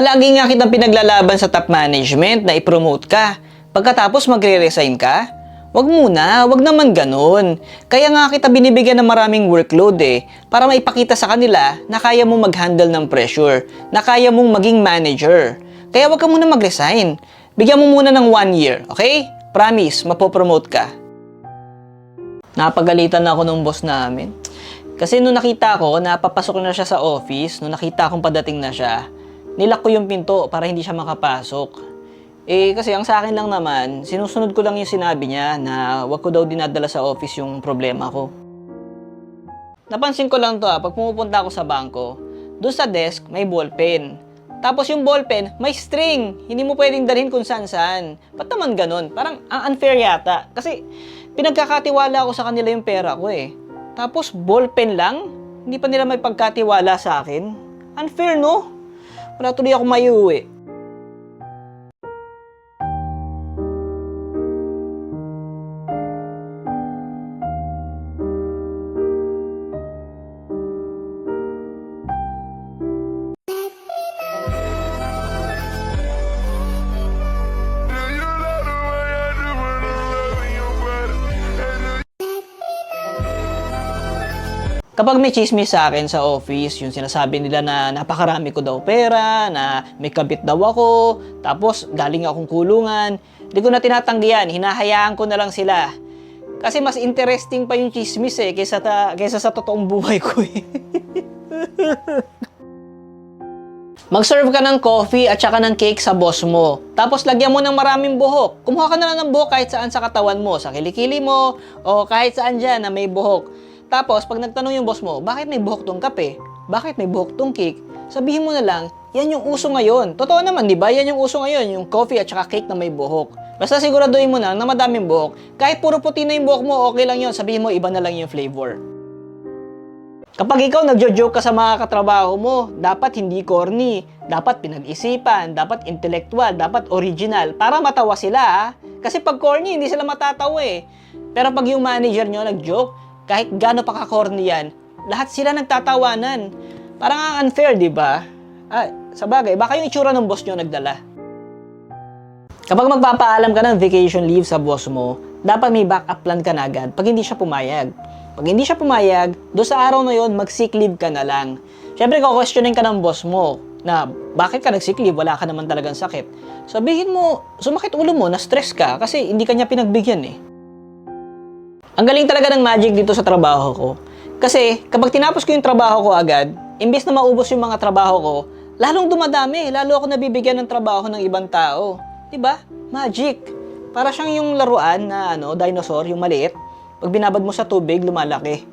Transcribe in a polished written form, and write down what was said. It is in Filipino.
Palagi nga kitang pinaglalaban sa top management na i-promote ka. Pagkatapos magre-resign ka? Wag muna, wag naman ganun. Kaya nga kita binibigyan ng maraming workload para maipakita sa kanila na kaya mong mag-handle ng pressure, na kaya mong maging manager. Kaya wag ka muna mag-resign. Bigyan mo muna ng 1 year, okay? Promise, mapopromote ka. Napagalitan na ako ng boss namin. Kasi nung nakita ko, napapasok na siya sa office, nung nakita kong padating na siya, nilak ko yung pinto para hindi siya makapasok. Kasi ang sa akin lang naman, sinusunod ko lang yung sinabi niya na wag ko daw dinadala sa office yung problema ko. Napansin ko lang to pag pumupunta ako sa bangko, doon sa desk may ballpen. Tapos yung ballpen, may string. Hindi mo pwedeng dalhin kung saan-saan. Ba't naman ganun? Parang ang unfair yata. Kasi pinagkakatiwala ko sa kanila yung pera ko Tapos ballpen lang? Hindi pa nila may pagkatiwala sa akin? Unfair, no? Wala tuloy ako maiuwi. Kapag may chismis sa akin sa office, yung sinasabi nila na napakarami ko daw pera, na may kabit daw ako, tapos galing akong kulungan, hindi ko na tinatanggihan, hinahayaan ko na lang sila. Kasi mas interesting pa yung chismis kaysa sa totoong buhay ko Mag-serve ka ng coffee at saka ng cake sa boss mo. Tapos lagyan mo ng maraming buhok. Kumuha ka na lang ng buhok kahit saan sa katawan mo, sa kilikili mo, o kahit saan dyan na may buhok. Tapos, pag nagtanong yung boss mo, bakit may buhok tong kape? Bakit may buhok tong cake? Sabihin mo na lang, yan yung uso ngayon. Totoo naman, di ba? Yan yung uso ngayon, yung coffee at saka cake na may buhok. Basta siguraduhin mo na madaming buhok. Kahit puro puti na yung buhok mo, okay lang yun. Sabihin mo, iba na lang yung flavor. Kapag ikaw nagjo-joke ka sa mga katrabaho mo, dapat hindi corny, dapat pinag-isipan, dapat intellectual, dapat original, para matawa sila Kasi pag corny, hindi sila matatawa Pero pag yung manager nyo nag-joke, kahit gaano pa ka-corny yan, lahat sila nagtatawanan. Parang ang unfair, di ba? Sa bagay, baka yung itsura ng boss nyo nagdala. Kapag magpapaalam ka ng vacation leave sa boss mo, dapat may backup plan ka na agad pag hindi siya pumayag. Pag hindi siya pumayag, doon sa araw na yon, mag-sick leave ka na lang. Siyempre, questionin ka ng boss mo na bakit ka nag-sick leave, wala ka naman talagang sakit. Sabihin mo, sumakit ulo mo, na-stress ka kasi hindi ka niya pinagbigyan Ang galing talaga ng magic dito sa trabaho ko. Kasi kapag tinapos ko yung trabaho ko agad, imbes na maubos yung mga trabaho ko, lalong dumadami, lalo ako nabibigyan ng trabaho ng ibang tao. 'Di ba? Magic. Para siyang yung laruan na dinosaur, yung maliit. Pag binabad mo sa tubig, lumalaki.